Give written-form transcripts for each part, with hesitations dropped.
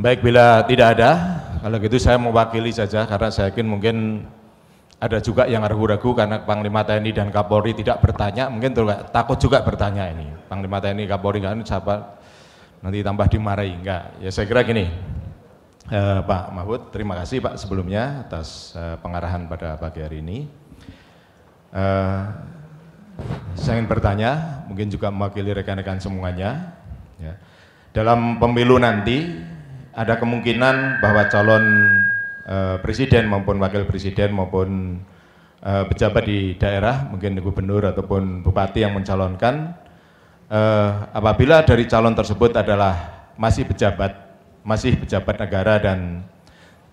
Baik, bila tidak ada, kalau gitu saya mewakili saja karena saya yakin mungkin ada juga yang ragu-ragu karena Panglima TNI dan Kapolri tidak bertanya, mungkin takut juga bertanya ini. Panglima TNI Kapolri kan sahabat nanti tambah dimarahi, enggak. Ya saya kira gini, Pak Mahfud, terima kasih Pak sebelumnya atas pengarahan pada pagi hari ini. Saya ingin bertanya, mungkin juga mewakili rekan-rekan semuanya. Ya. Dalam pemilu nanti ada kemungkinan bahwa calon presiden maupun wakil presiden maupun pejabat di daerah, mungkin gubernur ataupun bupati yang mencalonkan, apabila dari calon tersebut adalah masih pejabat negara dan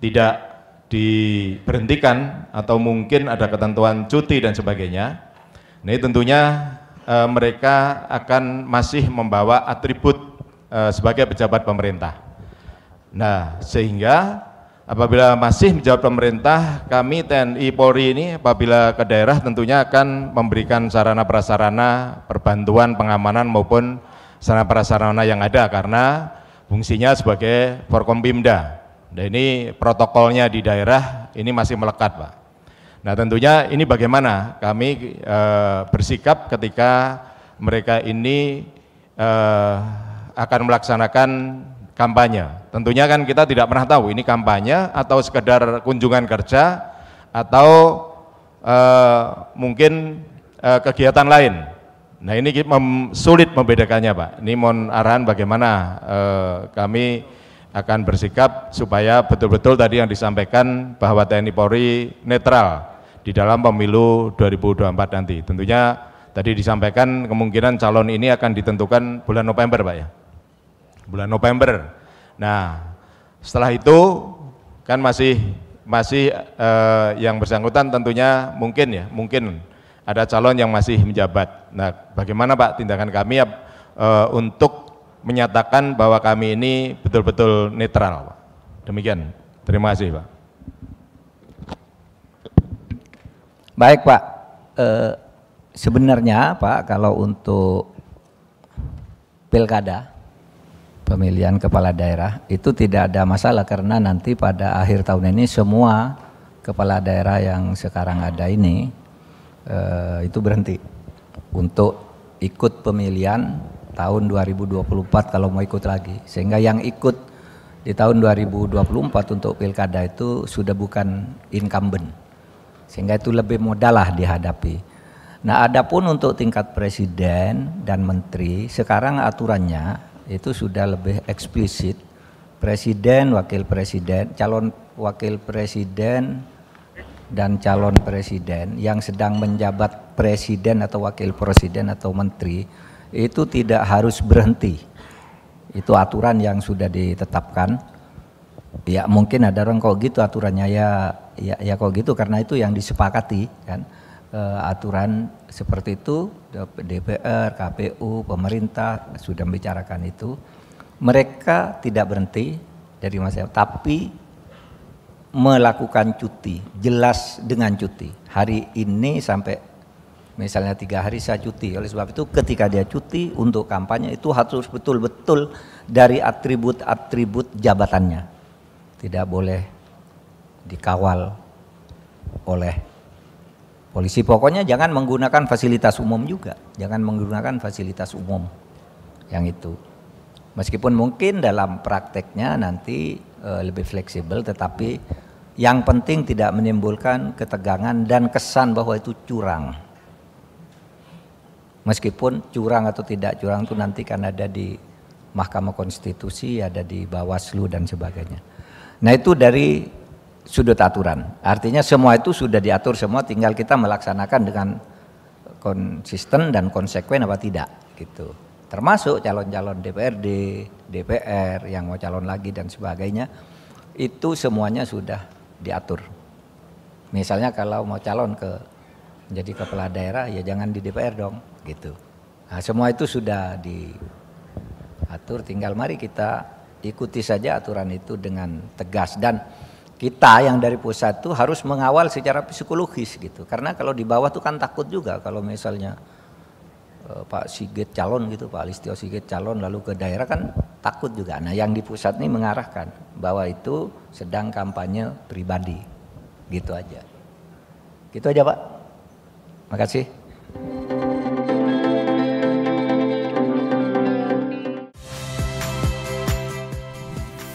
tidak diberhentikan atau mungkin ada ketentuan cuti dan sebagainya, ini tentunya mereka akan masih membawa atribut sebagai pejabat pemerintah. Nah, sehingga apabila masih menjabat pemerintah, kami TNI Polri ini apabila ke daerah tentunya akan memberikan sarana prasarana perbantuan pengamanan maupun sarana prasarana yang ada karena fungsinya sebagai Forkompimda. Nah, ini protokolnya di daerah ini masih melekat, Pak. Nah, tentunya ini bagaimana kami bersikap ketika mereka ini akan melaksanakan kampanye. Tentunya kan kita tidak pernah tahu ini kampanye atau sekedar kunjungan kerja atau mungkin kegiatan lain. Nah, ini sulit membedakannya, Pak. Ini mohon arahan bagaimana kami akan bersikap supaya betul-betul tadi yang disampaikan bahwa TNI Polri netral di dalam pemilu 2024 nanti. Tentunya tadi disampaikan kemungkinan calon ini akan ditentukan bulan November, Pak ya. Bulan November. Nah, setelah itu kan masih yang bersangkutan tentunya mungkin ada calon yang masih menjabat. Nah, bagaimana Pak tindakan kami untuk menyatakan bahwa kami ini betul-betul netral, Pak. Demikian. Terima kasih, Pak. Baik, Pak. Sebenarnya, Pak, kalau untuk pilkada pemilihan kepala daerah itu tidak ada masalah karena nanti pada akhir tahun ini semua kepala daerah yang sekarang ada ini itu berhenti untuk ikut pemilihan tahun 2024 kalau mau ikut lagi, sehingga yang ikut di tahun 2024 untuk pilkada itu sudah bukan incumbent, sehingga itu lebih mudah lah dihadapi. Nah, adapun untuk tingkat presiden dan menteri sekarang aturannya itu sudah lebih eksplisit. Presiden, wakil presiden, calon wakil presiden dan calon presiden yang sedang menjabat presiden atau wakil presiden atau menteri itu tidak harus berhenti. Itu aturan yang sudah ditetapkan. Ya mungkin ada orang kok gitu aturannya, ya kok gitu karena itu yang disepakati kan. Aturan seperti itu DPR, KPU, pemerintah sudah membicarakan itu. Mereka tidak berhenti dari masa, tapi melakukan cuti, jelas dengan cuti. Hari ini sampai misalnya 3 hari saya cuti. Oleh sebab itu ketika dia cuti untuk kampanye itu harus betul-betul dari atribut-atribut jabatannya. Tidak boleh dikawal oleh polisi. Pokoknya jangan menggunakan fasilitas umum juga, jangan menggunakan fasilitas umum yang itu. Meskipun mungkin dalam prakteknya nanti lebih fleksibel, tetapi yang penting tidak menimbulkan ketegangan dan kesan bahwa itu curang. Meskipun curang atau tidak curang itu nanti kan ada di Mahkamah Konstitusi, ada di Bawaslu dan sebagainya. Nah, itu dari sudut aturan, artinya semua itu sudah diatur semua, tinggal kita melaksanakan dengan konsisten dan konsekuen apa tidak gitu. Termasuk calon-calon DPRD, DPR yang mau calon lagi dan sebagainya, itu semuanya sudah diatur. Misalnya kalau mau calon menjadi kepala daerah ya jangan di DPR dong gitu. Nah, semua itu sudah diatur, tinggal mari kita ikuti saja aturan itu dengan tegas, dan kita yang dari pusat itu harus mengawal secara psikologis gitu. Karena kalau di bawah tuh kan takut juga kalau misalnya Pak Sigit calon gitu, Pak Listio Sigit calon lalu ke daerah kan takut juga. Nah, yang di pusat ini mengarahkan bahwa itu sedang kampanye pribadi. Gitu aja. Gitu aja, Pak. Makasih.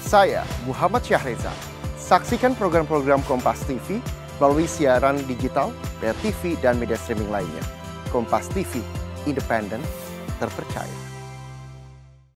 Saya Muhammad Syahreza. Saksikan program-program Kompas TV melalui siaran digital, pay TV, dan media streaming lainnya. Kompas TV, independen, terpercaya.